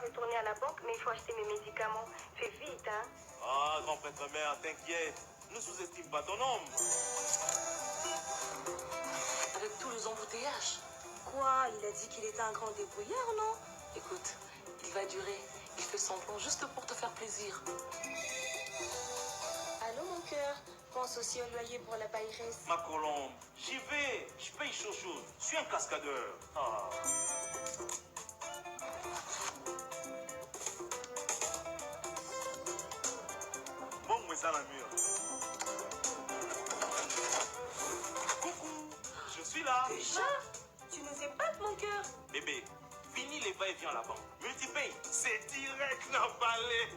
retourner à la banque, mais il faut acheter mes médicaments. Fais vite, hein. Ah, grand-père mère, t'inquiète. Ne sous-estime pas ton homme. Avec tous les embouteillages. Quoi? Il a dit qu'il était un grand débrouillard, non? Écoute, il va durer. Il fait semblant juste pour te faire plaisir. Allô, mon cœur? Pense aussi au loyer pour la bailleresse. Ma colombe, j'y vais. Je paye chose. Je suis un cascadeur. Ah. Bon, moi, ça la mur. Coucou, je suis là. Déjà? Tu nous épates, mon cœur? Bébé, fini les va-et-vient à la banque. Multipaye, c'est direct dans le palais.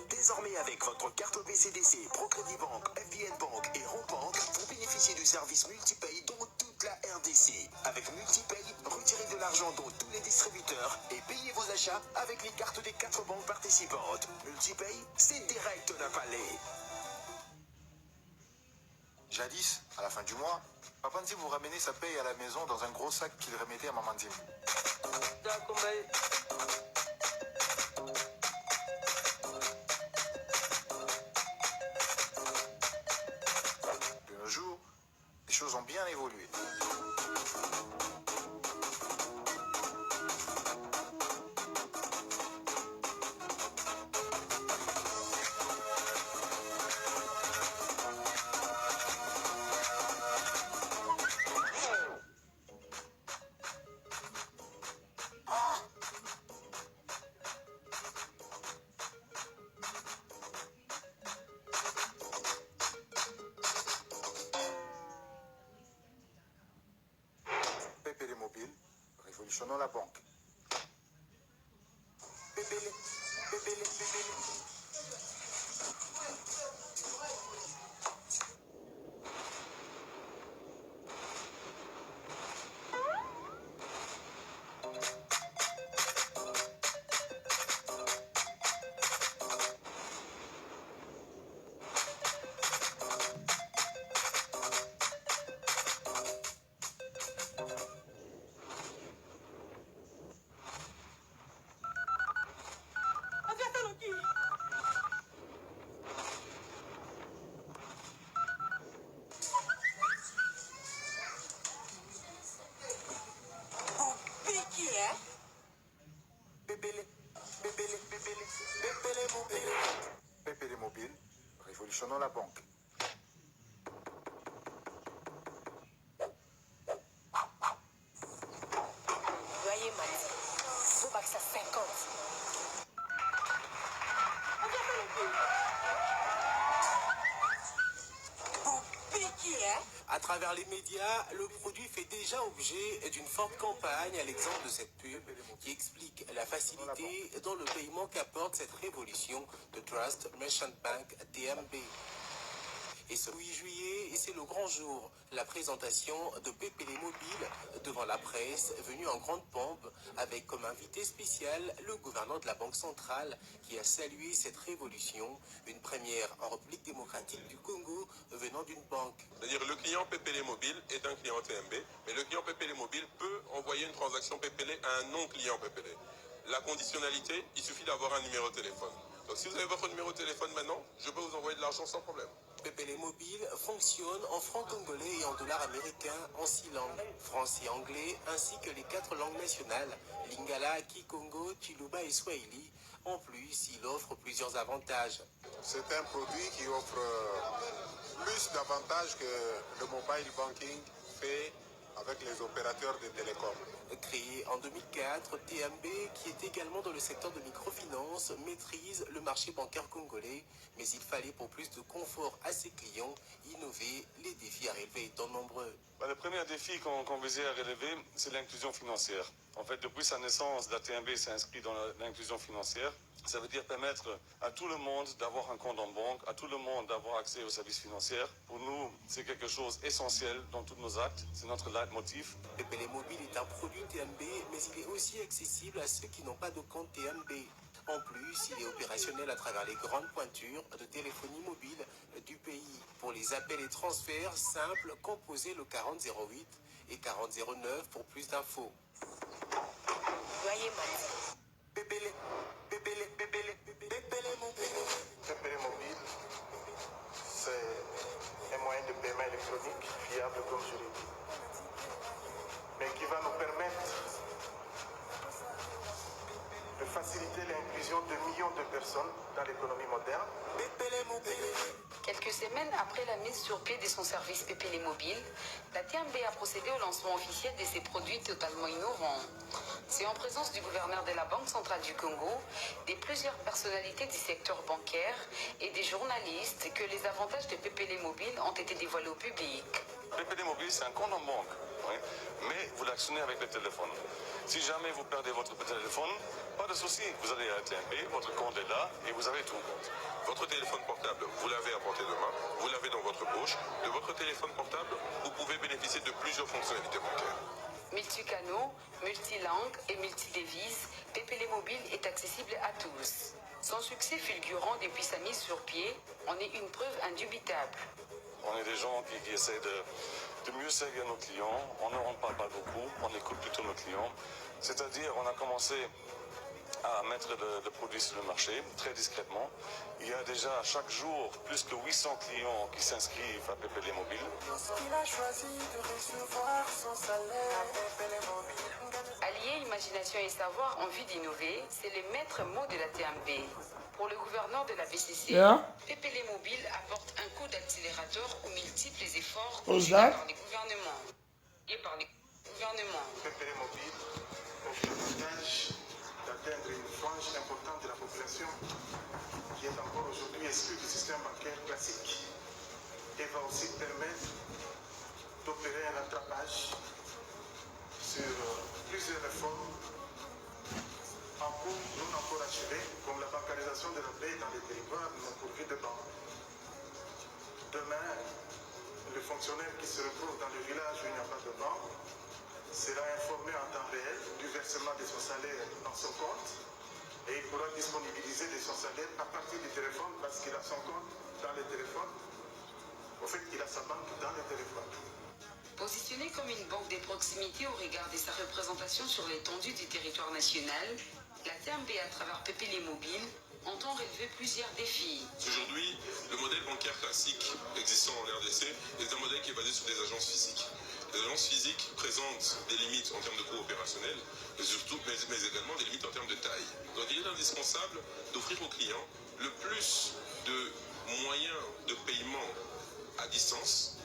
Désormais, avec votre carte BCDC, Procrédit Bank, FBN Bank et Ronbank, vous bénéficiez du service Multipay dans toute la RDC. Avec Multipay, retirez de l'argent dans tous les distributeurs et payez vos achats avec les cartes des 4 banques participantes. Multipay, c'est direct d'un palais. Jadis, à la fin du mois, Papanzi vous ramenait sa paye à la maison dans un gros sac qu'il remettait à Mamandine. D'accord, mais... De nos jours, les choses ont bien évolué. PPL Mobile, révolutionnons la banque. PPL. PPL Mobile, révolutionnons la banque. Voyez, Max. Faut pas que ça 50. À travers les médias, le produit fait déjà objet d'une forte campagne à l'exemple de cette pub qui explique la facilité dans le paiement qu'apporte cette révolution de Trust Merchant Bank TMB. Et ce 8 juillet, c'est le grand jour, la présentation de PPL Mobile devant la presse, venue en grande pompe, avec comme invité spécial le gouverneur de la Banque centrale qui a salué cette révolution, une première en République démocratique du Congo venant d'une banque. C'est-à-dire le client PPL Mobile est un client TMB, mais le client PPL Mobile peut envoyer une transaction PPL à un non-client PPL. La conditionnalité, il suffit d'avoir un numéro de téléphone. Donc si vous avez votre numéro de téléphone maintenant, je peux vous envoyer de l'argent sans problème. PPL Mobile fonctionne en francs congolais et en dollars américains en 6 langues, français, anglais, ainsi que les 4 langues nationales, Lingala, Kikongo, Chiluba et Swahili. En plus, il offre plusieurs avantages. C'est un produit qui offre plus d'avantages que le mobile banking fait avec les opérateurs de télécom. Créé en 2004, TMB, qui est également dans le secteur de microfinance, maîtrise le marché bancaire congolais, mais il fallait pour plus de confort à ses clients innover, les défis à relever étant nombreux. Le premier défi qu'on visait à relever, c'est l'inclusion financière. En fait, depuis sa naissance, la TMB s'est inscrite dans l'inclusion financière. Ça veut dire permettre à tout le monde d'avoir un compte en banque, à tout le monde d'avoir accès aux services financiers. Pour nous, c'est quelque chose d'essentiel dans tous nos actes. C'est notre leitmotiv. PPL Mobile est un produit TMB, mais il est aussi accessible à ceux qui n'ont pas de compte TMB. En plus, il est opérationnel à travers les grandes pointures de téléphonie mobile du pays. Pour les appels et transferts simples, composez le 4008 et 4009 pour plus d'infos. Voyez, Olivier Mati. PPL Mobile, c'est un moyen de paiement électronique fiable, comme je l'ai dit, mais qui va nous permettre de faciliter l'inclusion de millions de personnes dans l'économie moderne. Quelques semaines après la mise sur pied de son service PPL Mobile, la TMB a procédé au lancement officiel de ses produits totalement innovants. C'est en présence du gouverneur de la Banque centrale du Congo, de plusieurs personnalités du secteur bancaire et des journalistes que les avantages de PPL Mobile ont été dévoilés au public. PPL Mobile, c'est un compte en banque, oui, mais vous l'actionnez avec le téléphone. Si jamais vous perdez votre téléphone, pas de souci, vous allez à la TMB, votre compte est là et vous avez tout. Votre téléphone portable, vous l'avez à portée de main, vous l'avez dans votre poche. De votre téléphone portable, vous pouvez bénéficier de plusieurs fonctionnalités bancaires. Multicanaux, multilangues et multidevises, PPL Mobile est accessible à tous. Son succès fulgurant depuis sa mise sur pied en est une preuve indubitable. On est des gens qui essaient de mieux servir nos clients. On ne rentre pas beaucoup, on écoute plutôt nos clients. C'est-à-dire, on a commencé à mettre le produit sur le marché très discrètement. Il y a déjà chaque jour plus que 800 clients qui s'inscrivent à PPL Mobile. Il a choisi de recevoir son salaire à PPL Mobile. Allier imagination et savoir en vue d'innover, c'est le maître mot de la TMB. Pour le gouverneur de la BCC, PPL Mobile apporte un coup d'accélérateur aux multiples efforts conduits par les gouvernements. PPL Mobile offre l'avantage d'atteindre une frange importante de la population qui est encore aujourd'hui exclue du système bancaire classique et va aussi permettre d'opérer un rattrapage sur plusieurs réformes en cours non encore achevées, comme la bancarisation de la paix dans les territoires non pourvus de banques. Demain, le fonctionnaire qui se retrouve dans le village où il n'y a pas de banque sera informé en temps réel du versement de son salaire dans son compte et il pourra disponibiliser de son salaire à partir du téléphone parce qu'il a son compte dans le téléphone. Au fait, il a sa banque dans le téléphone. Positionnée comme une banque de proximité au regard de sa représentation sur l'étendue du territoire national, la TMB à travers PPL Mobile entend relever plusieurs défis. Aujourd'hui, le modèle bancaire classique existant en RDC est un modèle qui est basé sur des agences physiques. Les agences physiques présentent des limites en termes de coûts opérationnels, mais également des limites en termes de taille. Donc il est indispensable d'offrir aux clients le plus de moyens de paiement à distance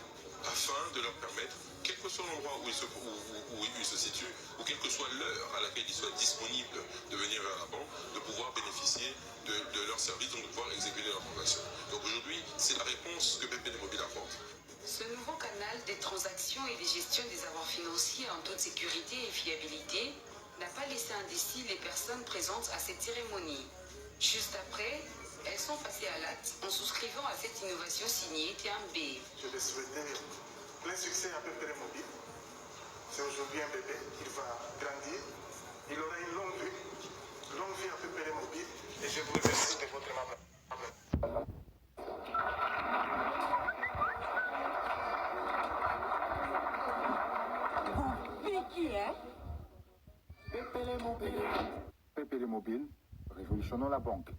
afin de leur permettre, quel que soit l'endroit où ils se situent, ou quelle que soit l'heure à laquelle ils soient disponibles de venir vers la banque, de pouvoir bénéficier de leurs services, donc de pouvoir exécuter leurs transactions. Donc aujourd'hui, c'est la réponse que PPL Mobile apporte. Ce nouveau canal des transactions et de gestion des avoirs financiers en toute sécurité et fiabilité n'a pas laissé indécis les personnes présentes à cette cérémonie. Juste après, elles sont passées à l'acte en souscrivant à cette innovation signée TMB. Je vais souhaiter plein succès à PPL Mobile. C'est aujourd'hui un bébé, il va grandir, il aura une longue vie à PPL Mobile et je vous remercie de votre aimable. PPL Mobile, révolutionnons la banque.